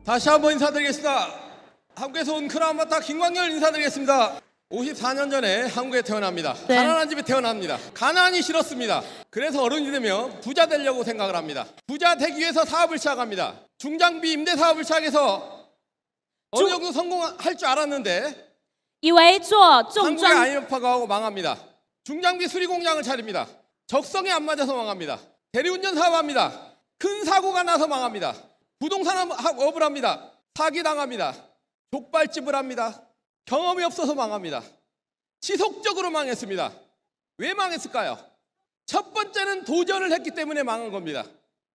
다시 한번 인사드리겠습니다. 한국에서 온 크라운마타 김광열 인사드리겠습니다. 54년 전에 한국에 태어납니다. 네. 가난한 집에 태어납니다. 가난이 싫었습니다. 그래서 어른이 되면 부자 되려고 생각을 합니다. 부자 되기 위해서 사업을 시작합니다. 중장비 임대 사업을 시작해서 어느 정도 성공할 줄 알았는데 以为做重 한국의 装 IMF가 하고 망합니다. 중장비 수리 공장을 차립니다. 적성에 안 맞아서 망합니다. 대리운전 사업합니다. 큰 사고가 나서 망합니다. 부동산업을 합니다. 사기당합니다. 족발집을 합니다. 경험이 없어서 망합니다. 지속적으로 망했습니다. 왜 망했을까요? 첫 번째는 도전을 했기 때문에 망한 겁니다.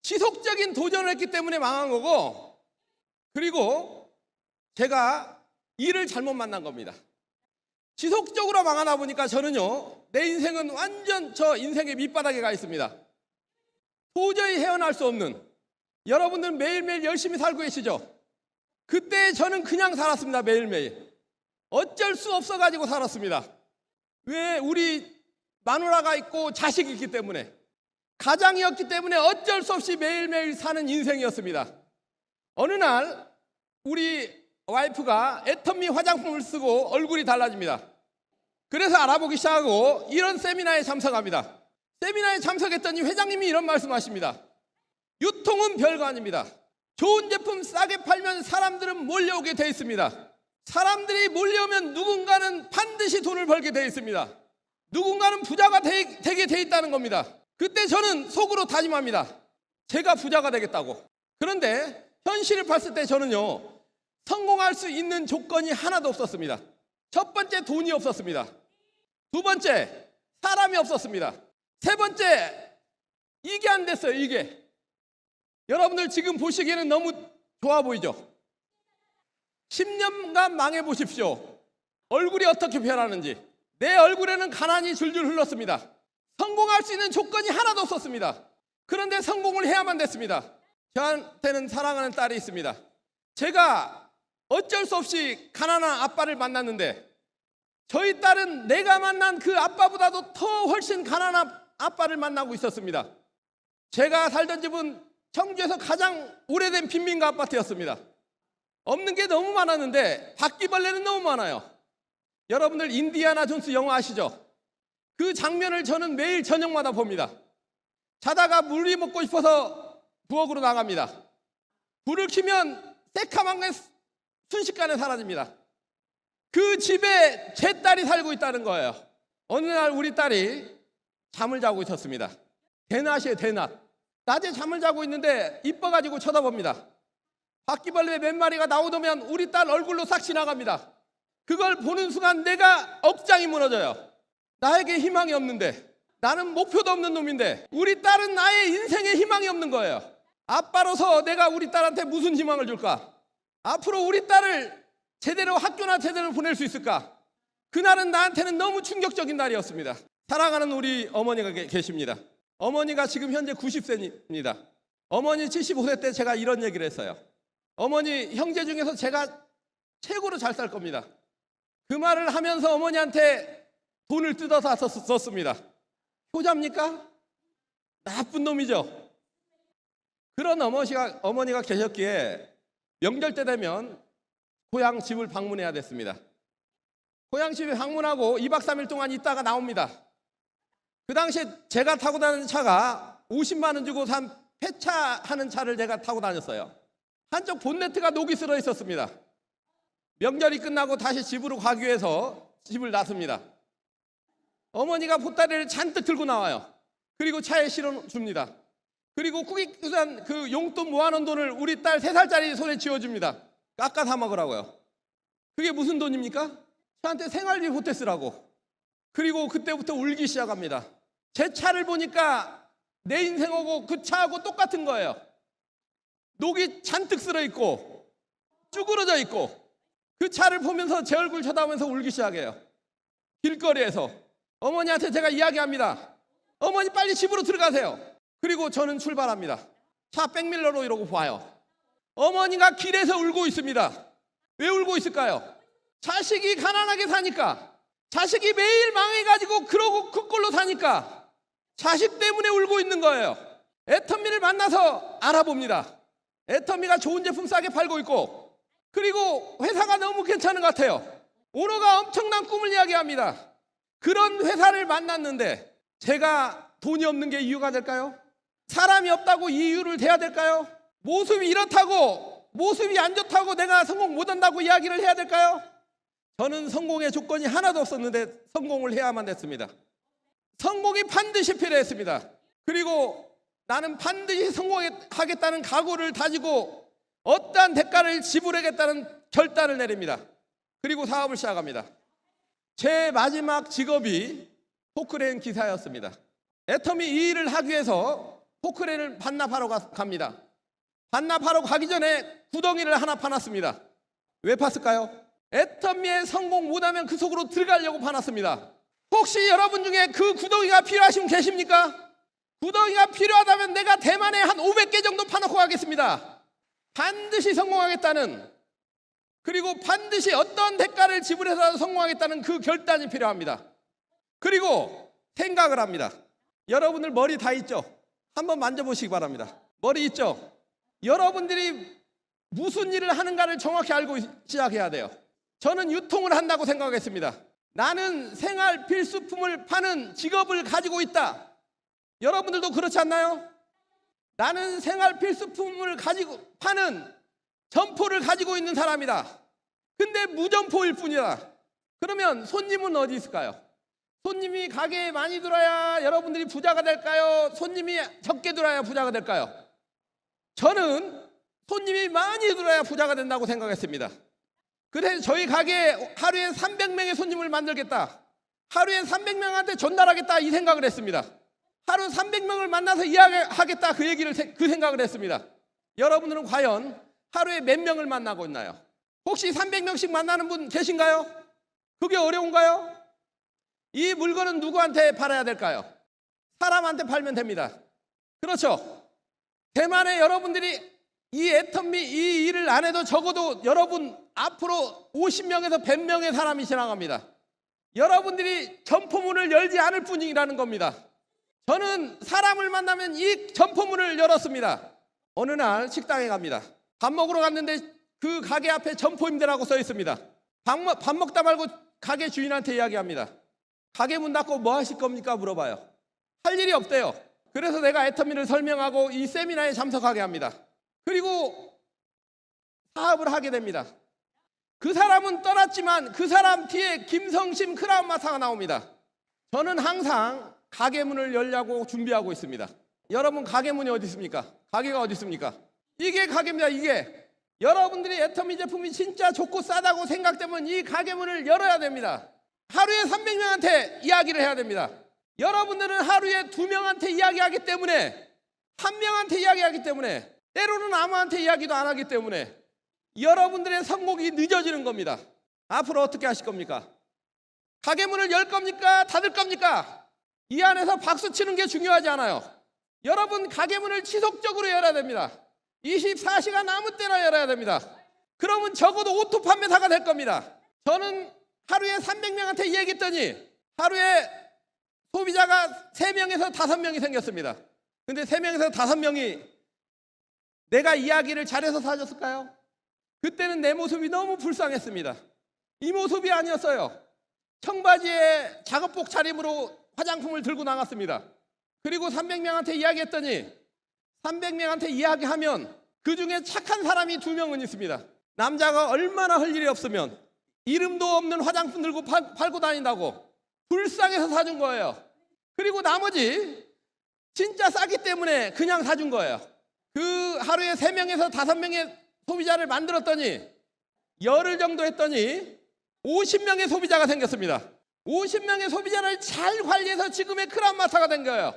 지속적인 도전을 했기 때문에 망한 거고, 그리고 제가 일을 잘못 만난 겁니다. 지속적으로 망하다 보니까 저는요, 내 인생은 완전 저 인생의 밑바닥에 가 있습니다. 도저히 헤어날 수 없는, 여러분들 매일매일 열심히 살고 계시죠? 그때 저는 그냥 살았습니다. 매일매일 어쩔 수 없어가지고 살았습니다. 왜? 우리 마누라가 있고 자식이 있기 때문에, 가장이었기 때문에 어쩔 수 없이 매일매일 사는 인생이었습니다. 어느 날 우리 와이프가 애터미 화장품을 쓰고 얼굴이 달라집니다. 그래서 알아보기 시작하고 이런 세미나에 참석합니다. 세미나에 참석했더니 회장님이 이런 말씀하십니다. 유통은 별거 아닙니다. 좋은 제품 싸게 팔면 사람들은 몰려오게 돼 있습니다. 사람들이 몰려오면 누군가는 반드시 돈을 벌게 돼 있습니다. 누군가는 부자가 되게 돼 있다는 겁니다. 그때 저는 속으로 다짐합니다. 제가 부자가 되겠다고. 그런데 현실을 봤을 때 저는요, 성공할 수 있는 조건이 하나도 없었습니다. 첫 번째, 돈이 없었습니다. 두 번째, 사람이 없었습니다. 세 번째, 이게 안 됐어요. 이게. 여러분들 지금 보시기에는 너무 좋아 보이죠? 10년간 망해보십시오. 얼굴이 어떻게 변하는지. 내 얼굴에는 가난이 줄줄 흘렀습니다. 성공할 수 있는 조건이 하나도 없었습니다. 그런데 성공을 해야만 됐습니다. 저한테는 사랑하는 딸이 있습니다. 제가 어쩔 수 없이 가난한 아빠를 만났는데, 저희 딸은 내가 만난 그 아빠보다도 더 훨씬 가난한 아빠를 만나고 있었습니다. 제가 살던 집은 청주에서 가장 오래된 빈민가 아파트였습니다. 없는 게 너무 많았는데 바퀴벌레는 너무 많아요. 여러분들 인디아나 존스 영화 아시죠? 그 장면을 저는 매일 저녁마다 봅니다. 자다가 물이 먹고 싶어서 부엌으로 나갑니다. 불을 켜면 새카만 게 순식간에 사라집니다. 그 집에 제 딸이 살고 있다는 거예요. 어느 날 우리 딸이 잠을 자고 있었습니다. 대낮이에요, 대낮. 낮에 잠을 자고 있는데 이뻐가지고 쳐다봅니다. 바퀴벌레 몇 마리가 나오더면 우리 딸 얼굴로 싹 지나갑니다. 그걸 보는 순간 내가 억장이 무너져요. 나에게 희망이 없는데, 나는 목표도 없는 놈인데, 우리 딸은 나의 인생에 희망이 없는 거예요. 아빠로서 내가 우리 딸한테 무슨 희망을 줄까? 앞으로 우리 딸을 제대로 학교나 제대로 보낼 수 있을까? 그날은 나한테는 너무 충격적인 날이었습니다. 사랑하는 우리 어머니가 계십니다. 어머니가 지금 현재 90세입니다. 어머니 75세 때 제가 이런 얘기를 했어요. 어머니, 형제 중에서 제가 최고로 잘 살 겁니다. 그 말을 하면서 어머니한테 돈을 뜯어서 썼습니다. 효자입니까? 나쁜 놈이죠. 그런 어머니가 계셨기에 명절 때 되면 고향 집을 방문해야 됐습니다. 고향 집에 방문하고 2박 3일 동안 있다가 나옵니다. 그 당시에 제가 타고 다니는 차가 50만 원 주고 산 폐차하는 차를 제가 타고 다녔어요. 한쪽 본네트가 녹이 슬어 있었습니다. 명절이 끝나고 다시 집으로 가기 위해서 집을 나섭니다. 어머니가 보따리를 잔뜩 들고 나와요. 그리고 차에 실어줍니다. 그리고 국익수산 그 용돈 모아놓은 돈을 우리 딸 3살짜리 손에 쥐어줍니다. 깎아 사 먹으라고요. 그게 무슨 돈입니까? 저한테 생활비 보태 쓰라고. 그리고 그때부터 울기 시작합니다. 제 차를 보니까 내 인생하고 그 차하고 똑같은 거예요. 녹이 잔뜩 쓸어 있고 쭈그러져 있고, 그 차를 보면서 제 얼굴 쳐다보면서 울기 시작해요. 길거리에서 어머니한테 제가 이야기합니다. 어머니 빨리 집으로 들어가세요. 그리고 저는 출발합니다. 차 백밀러로 이러고 봐요. 어머니가 길에서 울고 있습니다. 왜 울고 있을까요? 자식이 가난하게 사니까, 자식이 매일 망해가지고 그러고 그 꼴로 사니까 자식 때문에 울고 있는 거예요. 애터미를 만나서 알아봅니다. 애터미가 좋은 제품 싸게 팔고 있고, 그리고 회사가 너무 괜찮은 것 같아요. 오너가 엄청난 꿈을 이야기합니다. 그런 회사를 만났는데 제가 돈이 없는 게 이유가 될까요? 사람이 없다고 이유를 대야 될까요? 모습이 이렇다고, 모습이 안 좋다고 내가 성공 못한다고 이야기를 해야 될까요? 저는 성공의 조건이 하나도 없었는데 성공을 해야만 됐습니다. 성공이 반드시 필요했습니다. 그리고 나는 반드시 성공하겠다는 각오를 다지고 어떠한 대가를 지불하겠다는 결단을 내립니다. 그리고 사업을 시작합니다. 제 마지막 직업이 포크레인 기사였습니다. 애터미 이 일을 하기 위해서 포크레인을 반납하러 갑니다. 반납하러 가기 전에 구덩이를 하나 파놨습니다. 왜 팠을까요? 애터미에 성공 못하면 그 속으로 들어가려고 파놨습니다. 혹시 여러분 중에 그 구덩이가 필요하신 분 계십니까? 구덩이가 필요하다면 내가 대만에 한 500개 정도 파놓고 가겠습니다. 반드시 성공하겠다는, 그리고 반드시 어떤 대가를 지불해서 성공하겠다는 그 결단이 필요합니다. 그리고 생각을 합니다. 여러분들 머리 다 있죠? 한번 만져보시기 바랍니다. 머리 있죠? 여러분들이 무슨 일을 하는가를 정확히 알고 시작해야 돼요. 저는 유통을 한다고 생각했습니다. 나는 생활 필수품을 파는 직업을 가지고 있다. 여러분들도 그렇지 않나요? 나는 생활 필수품을 가지고 파는 점포를 가지고 있는 사람이다. 근데 무점포일 뿐이다. 그러면 손님은 어디 있을까요? 손님이 가게에 많이 들어야 여러분들이 부자가 될까요? 손님이 적게 들어야 부자가 될까요? 저는 손님이 많이 들어야 부자가 된다고 생각했습니다. 그래서 저희 가게에 하루에 300명의 손님을 만들겠다. 하루에 300명한테 전달하겠다, 이 생각을 했습니다. 하루 300명을 만나서 이야기하겠다, 그 생각을 했습니다. 여러분들은 과연 하루에 몇 명을 만나고 있나요? 혹시 300명씩 만나는 분 계신가요? 그게 어려운가요? 이 물건은 누구한테 팔아야 될까요? 사람한테 팔면 됩니다. 그렇죠? 대만에 여러분들이 이 애터미 이 일을 안 해도 적어도 여러분 앞으로 50명에서 100명의 사람이 지나갑니다. 여러분들이 점포문을 열지 않을 뿐이라는 겁니다. 저는 사람을 만나면 이 점포문을 열었습니다. 어느 날 식당에 갑니다. 밥 먹으러 갔는데 그 가게 앞에 점포임대라고 써 있습니다. 밥 먹다 말고 가게 주인한테 이야기합니다. 가게 문 닫고 뭐 하실 겁니까? 물어봐요. 할 일이 없대요. 그래서 내가 애터미를 설명하고 이 세미나에 참석하게 합니다. 그리고 사업을 하게 됩니다. 그 사람은 떠났지만 그 사람 뒤에 김성심 크라운 마사가 나옵니다. 저는 항상 가게 문을 열려고 준비하고 있습니다. 여러분, 가게 문이 어디 있습니까? 가게가 어디 있습니까? 이게 가게입니다. 이게 여러분들이 애터미 제품이 진짜 좋고 싸다고 생각되면 이 가게 문을 열어야 됩니다. 하루에 300명한테 이야기를 해야 됩니다. 여러분들은 하루에 2명한테 이야기하기 때문에, 1명한테 이야기하기 때문에, 때로는 아무한테 이야기도 안 하기 때문에 여러분들의 성공이 늦어지는 겁니다. 앞으로 어떻게 하실 겁니까? 가게 문을 열 겁니까? 닫을 겁니까? 이 안에서 박수 치는 게 중요하지 않아요. 여러분, 가게 문을 지속적으로 열어야 됩니다. 24시간 아무 때나 열어야 됩니다. 그러면 적어도 오토 판매사가 될 겁니다. 저는 하루에 300명한테 얘기했더니 하루에 소비자가 3명에서 5명이 생겼습니다. 근데 3명에서 5명이 내가 이야기를 잘해서 사줬을까요? 그때는 내 모습이 너무 불쌍했습니다. 이 모습이 아니었어요. 청바지에 작업복 차림으로 화장품을 들고 나갔습니다. 그리고 300명한테 이야기했더니 300명한테 이야기하면 그 중에 착한 사람이 2명은 있습니다. 남자가 얼마나 할 일이 없으면 이름도 없는 화장품 들고 팔고 다닌다고 불쌍해서 사준 거예요. 그리고 나머지 진짜 싸기 때문에 그냥 사준 거예요. 그 하루에 3명에서 5명의 소비자를 만들었더니 열흘 정도 했더니 50명의 소비자가 생겼습니다. 50명의 소비자를 잘 관리해서 지금의 크라운마사가 된 거예요.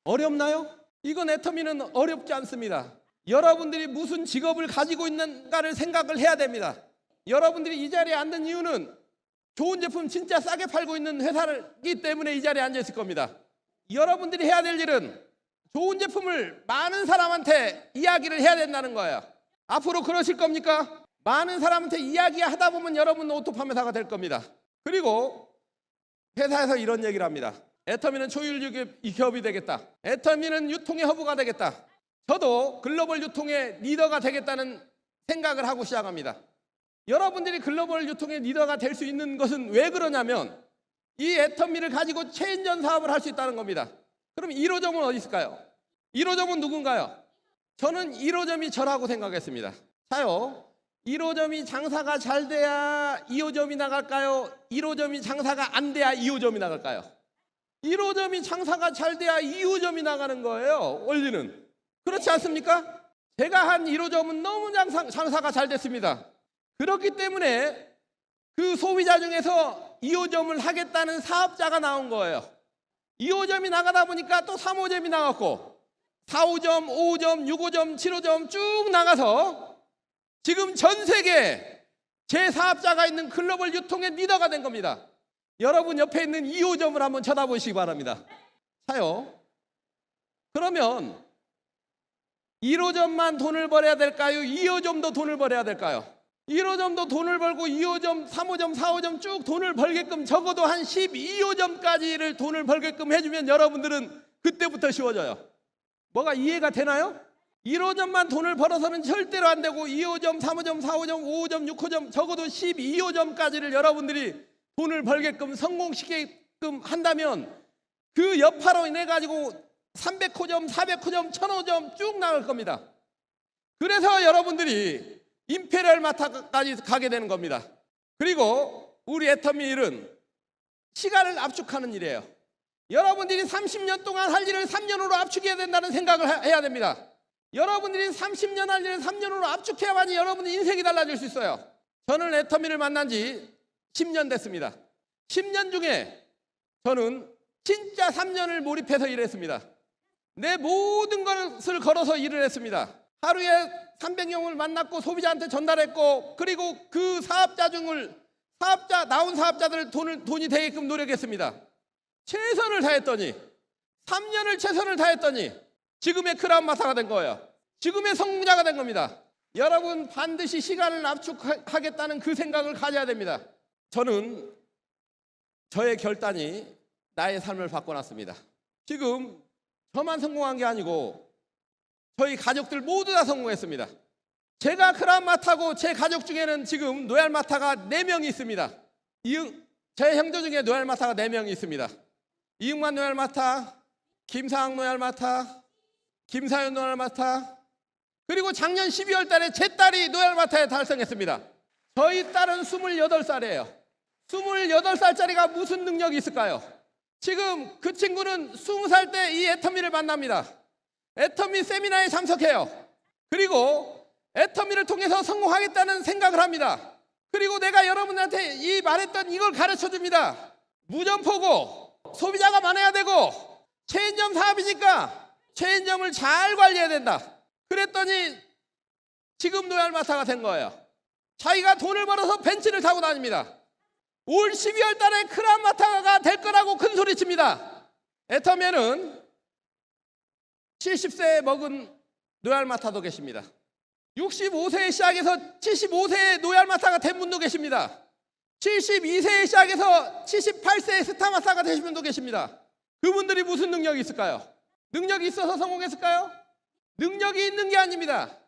어렵나요? 이건 애터미는 어렵지 않습니다. 여러분들이 무슨 직업을 가지고 있는가를 생각을 해야 됩니다. 여러분들이 이 자리에 앉은 이유는 좋은 제품 진짜 싸게 팔고 있는 회사이기 때문에 이 자리에 앉아 있을 겁니다. 여러분들이 해야 될 일은 좋은 제품을 많은 사람한테 이야기를 해야 된다는 거예요. 앞으로 그러실 겁니까? 많은 사람한테 이야기하다 보면 여러분은 오토 판매사가 될 겁니다. 그리고 회사에서 이런 얘기를 합니다. 애터미는 초율 기업이 되겠다. 애터미는 유통의 허브가 되겠다. 저도 글로벌 유통의 리더가 되겠다는 생각을 하고 시작합니다. 여러분들이 글로벌 유통의 리더가 될 수 있는 것은 왜 그러냐면 이 애터미를 가지고 체인전 사업을 할 수 있다는 겁니다. 그럼 1호점은 어디 있을까요? 1호점은 누군가요? 저는 1호점이 저라고 생각했습니다. 자요, 1호점이 장사가 잘 돼야 2호점이 나갈까요? 1호점이 장사가 안 돼야 2호점이 나갈까요? 1호점이 장사가 잘 돼야 2호점이 나가는 거예요, 원리는. 그렇지 않습니까? 제가 한 1호점은 너무 장사가 잘 됐습니다. 그렇기 때문에 그 소비자 중에서 2호점을 하겠다는 사업자가 나온 거예요. 2호점이 나가다 보니까 또 3호점이 나갔고 4호점, 5호점, 6호점, 7호점 쭉 나가서 지금 전 세계에 제 사업자가 있는 글로벌 유통의 리더가 된 겁니다. 여러분 옆에 있는 2호점을 한번 쳐다보시기 바랍니다. 자요, 그러면 1호점만 돈을 벌어야 될까요? 2호점도 돈을 벌어야 될까요? 1호점도 돈을 벌고 2호점, 3호점, 4호점 쭉 돈을 벌게끔 적어도 한 12호점까지를 돈을 벌게끔 해주면 여러분들은 그때부터 쉬워져요. 뭐가 이해가 되나요? 1호점만 돈을 벌어서는 절대로 안 되고 2호점, 3호점, 4호점, 5호점, 6호점 적어도 12호점까지를 여러분들이 돈을 벌게끔 성공시키게끔 한다면 그 여파로 인해 가지고 300호점, 400호점, 1000호점 쭉 나갈 겁니다. 그래서 여러분들이 임페리얼 마트까지 가게 되는 겁니다. 그리고 우리 애터미 일은 시간을 압축하는 일이에요. 여러분들이 30년 동안 할 일을 3년으로 압축해야 된다는 생각을 해야 됩니다. 여러분들이 30년 할 일을 3년으로 압축해야만이 여러분의 인생이 달라질 수 있어요. 저는 애터미를 만난 지 10년 됐습니다. 10년 중에 저는 진짜 3년을 몰입해서 일했습니다. 내 모든 것을 걸어서 일을 했습니다. 하루에 300명을 만났고 소비자한테 전달했고, 그리고 그 나온 사업자들 돈이 되게끔 노력했습니다. 최선을 다했더니 3년을 최선을 다했더니 지금의 크라운마타가 된 거예요. 지금의 성공자가 된 겁니다. 여러분 반드시 시간을 압축하겠다는 그 생각을 가져야 됩니다. 저는 저의 결단이 나의 삶을 바꿔놨습니다. 지금 저만 성공한 게 아니고 저희 가족들 모두 다 성공했습니다. 제가 크라운마타고 제 가족 중에는 지금 노얄마타가 4명이 있습니다. 제 형제 중에 노얄마타가 4명이 있습니다. 이응만 노얄마타, 김상학 노얄마타, 김사연 노얄마타, 그리고 작년 12월 달에 제 딸이 노얄마타에 달성했습니다. 저희 딸은 28살이에요. 28살짜리가 무슨 능력이 있을까요? 지금 그 친구는 20살 때 이 애터미를 만납니다. 애터미 세미나에 참석해요. 그리고 애터미를 통해서 성공하겠다는 생각을 합니다. 그리고 내가 여러분한테 이 말했던 이걸 가르쳐 줍니다. 무점포고 소비자가 많아야 되고 체인점 사업이니까 체인점을 잘 관리해야 된다. 그랬더니 지금 노얄마타가 된 거예요. 자기가 돈을 벌어서 벤츠를 타고 다닙니다. 올 12월 달에 크라운마타가 될 거라고 큰 소리 칩니다. 애터미에는 70세 먹은 노얄마타도 계십니다. 65세에 시작해서 75세의 노얄마타가 된 분도 계십니다. 72세에 시작해서 78세의 스타마타가 되신 분도 계십니다. 그분들이 무슨 능력이 있을까요? 능력이 있어서 성공했을까요? 능력이 있는 게 아닙니다.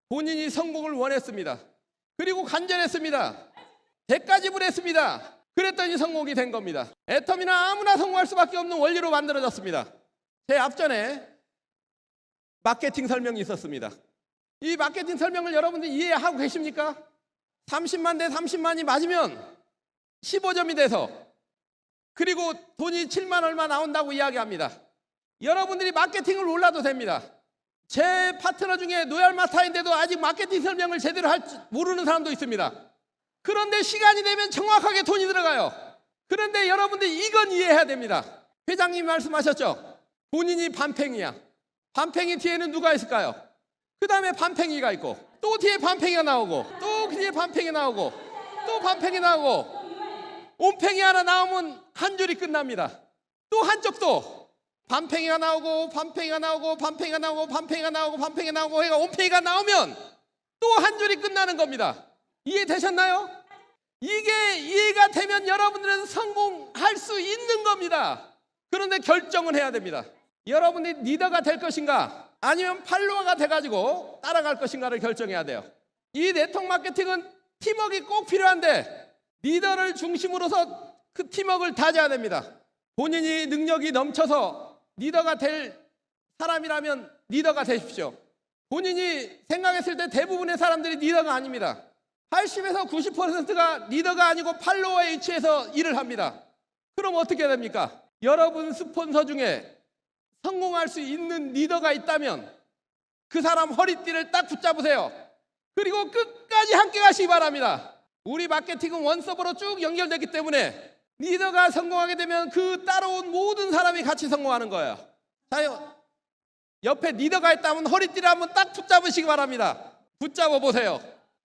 본인이 성공을 원했습니다. 그리고 간절했습니다. 대가 지불했습니다. 그랬더니 성공이 된 겁니다. 애터미는 아무나 성공할 수밖에 없는 원리로 만들어졌습니다. 제 앞전에 마케팅 설명이 있었습니다. 이 마케팅 설명을 여러분들 이해하고 계십니까? 30만 대 30만이 맞으면 15점이 돼서, 그리고 돈이 7만 얼마 나온다고 이야기합니다. 여러분들이 마케팅을 몰라도 됩니다. 제 파트너 중에 노얄마타인데도 아직 마케팅 설명을 제대로 모르는 사람도 있습니다. 그런데 시간이 되면 정확하게 돈이 들어가요. 그런데 여러분들이 이건 이해해야 됩니다. 회장님이 말씀하셨죠? 본인이 반팽이야. 반팽이 뒤에는 누가 있을까요? 그 다음에 반팽이가 있고, 또 뒤에 반팽이가 나오고, 또 뒤에 반팽이 나오고, 또 반팽이 나오고, 온팽이 하나 나오면 한 줄이 끝납니다. 또 한쪽도 반팽이가 나오고, 반팽이가 나오고, 반팽이가 나오고, 반팽이가 나오고, 반팽이가 나오고 해가 온팽이가 나오면 또 한 줄이 끝나는 겁니다. 이해되셨나요? 이게 이해가 되면 여러분들은 성공할 수 있는 겁니다. 그런데 결정을 해야 됩니다. 여러분이 리더가 될 것인가? 아니면 팔로워가 돼가지고 따라갈 것인가를 결정해야 돼요. 이 네트워크 마케팅은 팀워크가 꼭 필요한데 리더를 중심으로서 그 팀워크를 다져야 됩니다. 본인이 능력이 넘쳐서 리더가 될 사람이라면 리더가 되십시오. 본인이 생각했을 때 대부분의 사람들이 리더가 아닙니다. 80에서 90%가 리더가 아니고 팔로워에 위치해서 일을 합니다. 그럼 어떻게 됩니까? 여러분 스폰서 중에 성공할 수 있는 리더가 있다면 그 사람 허리띠를 딱 붙잡으세요. 그리고 끝까지 함께 가시기 바랍니다. 우리 마케팅은 원서버로 쭉 연결되기 때문에 리더가 성공하게 되면 그 따라온 모든 사람이 같이 성공하는 거예요. 자, 옆에 리더가 있다면 허리띠를 한번 딱 붙잡으시기 바랍니다. 붙잡아 보세요.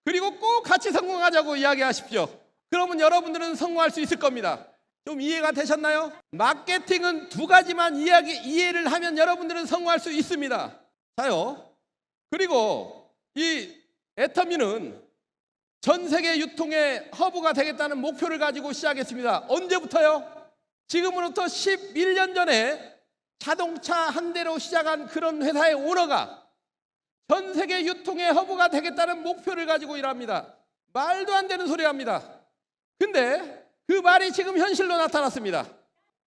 그리고 꼭 같이 성공하자고 이야기하십시오. 그러면 여러분들은 성공할 수 있을 겁니다. 좀 이해가 되셨나요? 마케팅은 두 가지만 이해를 하면 여러분들은 성공할 수 있습니다. 자요. 그리고 이 애터미는 전 세계 유통의 허브가 되겠다는 목표를 가지고 시작했습니다. 언제부터요? 지금으로부터 11년 전에 자동차 한 대로 시작한 그런 회사의 오너가 전 세계 유통의 허브가 되겠다는 목표를 가지고 일합니다. 말도 안 되는 소리 합니다. 근데 그 말이 지금 현실로 나타났습니다.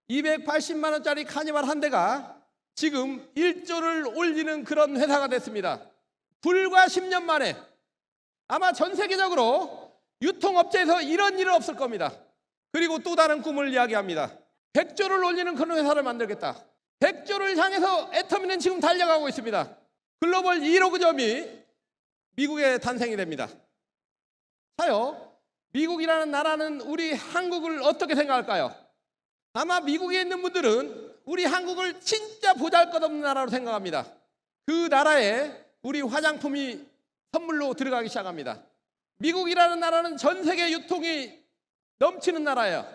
280만 원짜리 카니발 한 대가 지금 1조를 올리는 그런 회사가 됐습니다. 불과 10년 만에 아마 전 세계적으로 유통업체에서 이런 일은 없을 겁니다. 그리고 또 다른 꿈을 이야기합니다. 100조를 올리는 그런 회사를 만들겠다. 100조를 향해서 애터미는 지금 달려가고 있습니다. 글로벌 1호 그점이 미국에 탄생이 됩니다. 자요, 미국이라는 나라는 우리 한국을 어떻게 생각할까요? 아마 미국에 있는 분들은 우리 한국을 진짜 보잘것없는 나라로 생각합니다. 그 나라에 우리 화장품이 선물로 들어가기 시작합니다. 미국이라는 나라는 전 세계 유통이 넘치는 나라예요.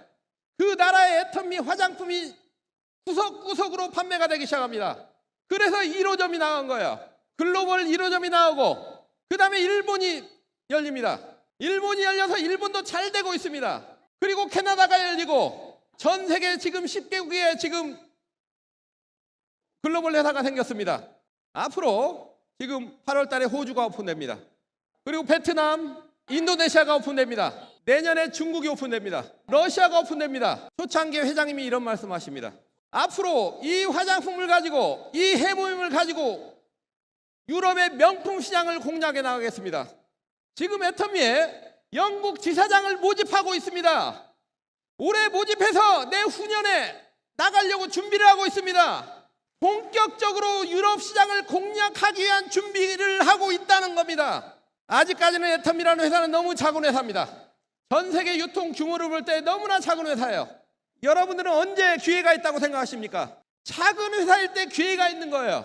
그 나라의 애터미 화장품이 구석구석으로 판매가 되기 시작합니다. 그래서 1호점이 나온 거예요. 글로벌 1호점이 나오고 그 다음에 일본이 열립니다. 일본이 열려서 일본도 잘 되고 있습니다. 그리고 캐나다가 열리고 전 세계 지금 10개국에 지금 글로벌 회사가 생겼습니다. 앞으로 지금 8월 달에 호주가 오픈됩니다. 그리고 베트남, 인도네시아가 오픈됩니다. 내년에 중국이 오픈됩니다. 러시아가 오픈됩니다. 초창기 회장님이 이런 말씀하십니다. 앞으로 이 화장품을 가지고 이 해모임을 가지고 유럽의 명품 시장을 공략해 나가겠습니다. 지금 애터미에 영국 지사장을 모집하고 있습니다. 올해 모집해서 내후년에 나가려고 준비를 하고 있습니다. 본격적으로 유럽 시장을 공략하기 위한 준비를 하고 있다는 겁니다. 아직까지는 애터미라는 회사는 너무 작은 회사입니다. 전 세계 유통 규모를 볼 때 너무나 작은 회사예요. 여러분들은 언제 기회가 있다고 생각하십니까? 작은 회사일 때 기회가 있는 거예요.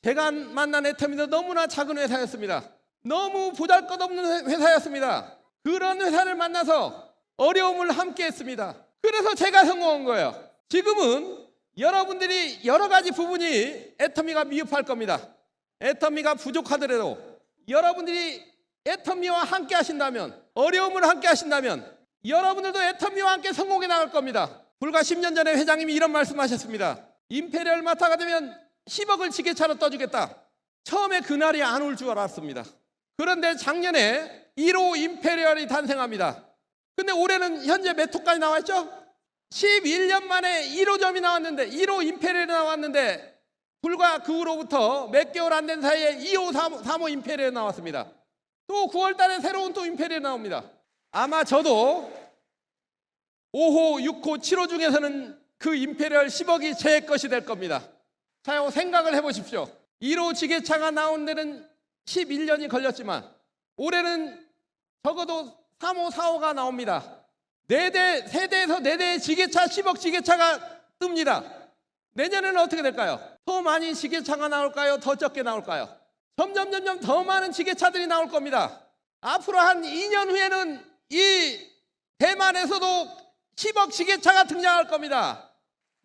제가 만난 애터미도 너무나 작은 회사였습니다. 너무 보잘것없는 회사였습니다. 그런 회사를 만나서 어려움을 함께 했습니다. 그래서 제가 성공한 거예요. 지금은 여러분들이 여러 가지 부분이 애터미가 미흡할 겁니다. 애터미가 부족하더라도 여러분들이 애터미와 함께 하신다면, 어려움을 함께 하신다면 여러분들도 애터미와 함께 성공해 나갈 겁니다. 불과 10년 전에 회장님이 이런 말씀하셨습니다. 임페리얼 마타가 되면 10억을 지게차로 떠주겠다. 처음에 그날이 안 올 줄 알았습니다. 그런데 작년에 1호 임페리얼이 탄생합니다. 근데 올해는 현재 몇 호까지 나왔죠? 11년 만에 1호점이 나왔는데 1호 임페리얼이 나왔는데 불과 그 후로부터 몇 개월 안 된 사이에 2호, 3호 임페리얼이 나왔습니다. 또 9월 달에 새로운 또 임페리얼이 나옵니다. 아마 저도 5호, 6호, 7호 중에서는 그 임페리얼 10억이 제 것이 될 겁니다. 자, 생각을 해보십시오. 1호 지게차가 나온 데는 11년이 걸렸지만 올해는 적어도 3호, 4호가 나옵니다. 4대, 3대에서 4대의 지게차, 10억 지게차가 뜹니다. 내년에는 어떻게 될까요? 더 많이 지게차가 나올까요? 더 적게 나올까요? 점점 더 많은 지게차들이 나올 겁니다. 앞으로 한 2년 후에는 이 대만에서도 10억 지게차가 등장할 겁니다.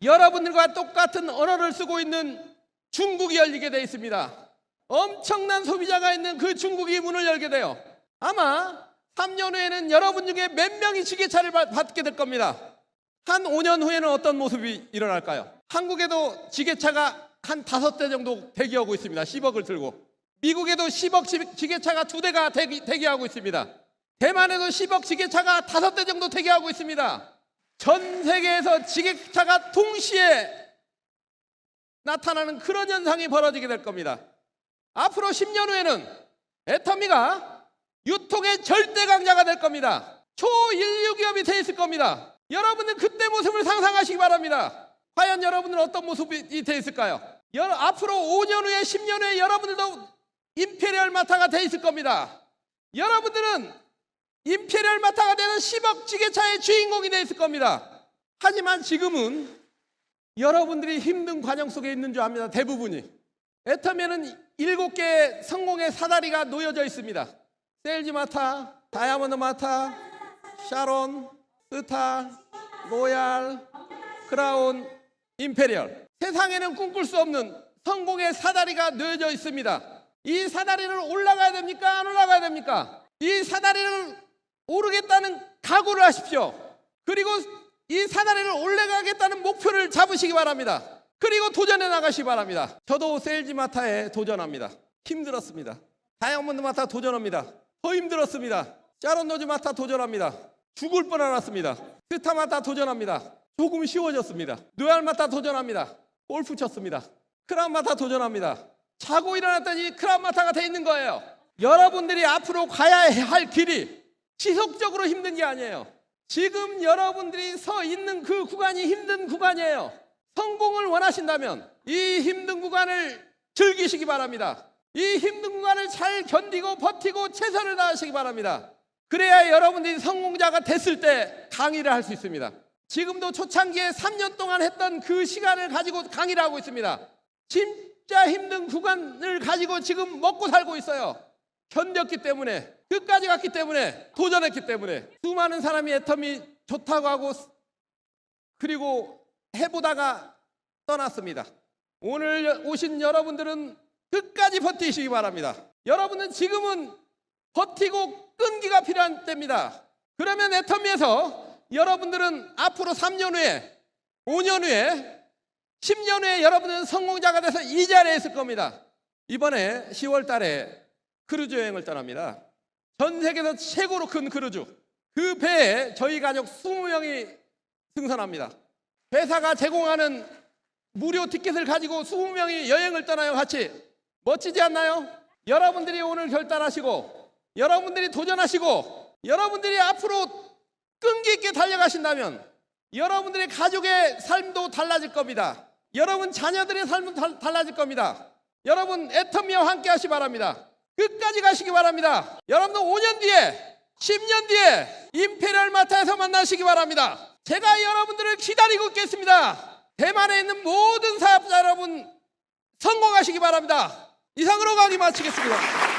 여러분들과 똑같은 언어를 쓰고 있는 중국이 열리게 되어 있습니다. 엄청난 소비자가 있는 그 중국이 문을 열게 돼요. 아마 3년 후에는 여러분 중에 몇 명이 지게차를 받게 될 겁니다. 한 5년 후에는 어떤 모습이 일어날까요? 한국에도 지게차가 한 5대 정도 대기하고 있습니다. 10억을 들고. 미국에도 10억 지게차가 2대가 대기하고 있습니다. 대만에도 10억 지게차가 5대 정도 대기하고 있습니다. 전 세계에서 지게차가 동시에 나타나는 그런 현상이 벌어지게 될 겁니다. 앞으로 10년 후에는 애터미가 유통의 절대 강자가 될 겁니다. 초인류 기업이 돼 있을 겁니다. 여러분들 그때 모습을 상상하시기 바랍니다. 과연 여러분들은 어떤 모습이 돼 있을까요? 앞으로 5년 후에 10년 후에 여러분들도 임페리얼 마타가 돼 있을 겁니다. 여러분들은 임페리얼 마타가 되는 10억 지게차의 주인공이 돼 있을 겁니다. 하지만 지금은 여러분들이 힘든 과정 속에 있는 줄 압니다. 대부분이. 애터미에는 7개의 성공의 사다리가 놓여져 있습니다. 세일즈 마타, 다이아몬드 마타, 샤론, 스타, 로얄, 크라운, 임페리얼. 세상에는 꿈꿀 수 없는 성공의 사다리가 놓여져 있습니다. 이 사다리를 올라가야 됩니까? 안 올라가야 됩니까? 이 사다리를 오르겠다는 각오를 하십시오. 그리고 이 사다리를 올라가겠다는 목표를 잡으시기 바랍니다. 그리고 도전해 나가시기 바랍니다. 저도 세일즈 마타에 도전합니다. 힘들었습니다. 다이아몬드 마타 도전합니다. 더 힘들었습니다. 샤론 로즈 마타 도전합니다. 죽을 뻔 알았습니다. 스타 마타 도전합니다. 조금 쉬워졌습니다. 로얄 마타 도전합니다. 골프 쳤습니다. 크라운 마타 도전합니다. 자고 일어났더니 크라운 마타가 돼 있는 거예요. 여러분들이 앞으로 가야 할 길이 지속적으로 힘든 게 아니에요. 지금 여러분들이 서 있는 그 구간이 힘든 구간이에요. 성공을 원하신다면 이 힘든 구간을 즐기시기 바랍니다. 이 힘든 구간을 잘 견디고 버티고 최선을 다하시기 바랍니다. 그래야 여러분들이 성공자가 됐을 때 강의를 할 수 있습니다. 지금도 초창기에 3년 동안 했던 그 시간을 가지고 강의를 하고 있습니다. 진짜 힘든 구간을 가지고 지금 먹고 살고 있어요. 견뎠기 때문에, 끝까지 갔기 때문에, 도전했기 때문에. 수많은 사람이 애터미 좋다고 하고 그리고 해보다가 떠났습니다. 오늘 오신 여러분들은 끝까지 버티시기 바랍니다. 여러분은 지금은 버티고 끈기가 필요한 때입니다. 그러면 애터미에서 여러분들은 앞으로 3년 후에, 5년 후에, 10년 후에 여러분은 성공자가 돼서 이 자리에 있을 겁니다. 이번에 10월 달에 크루즈 여행을 떠납니다. 전 세계에서 최고로 큰 크루즈. 그 배에 저희 가족 20명이 승선합니다. 회사가 제공하는 무료 티켓을 가지고 20명이 여행을 떠나요. 같이. 멋지지 않나요? 여러분들이 오늘 결단하시고 여러분들이 도전하시고 여러분들이 앞으로 끈기 있게 달려가신다면 여러분들의 가족의 삶도 달라질 겁니다. 여러분 자녀들의 삶도 달라질 겁니다. 여러분 애터미와 함께 하시기 바랍니다. 끝까지 가시기 바랍니다. 여러분들 5년 뒤에 10년 뒤에 임페리얼 마타에서 만나시기 바랍니다. 제가 여러분들을 기다리고 있겠습니다. 대만에 있는 모든 사업자 여러분 성공하시기 바랍니다. 이상으로 강의 마치겠습니다.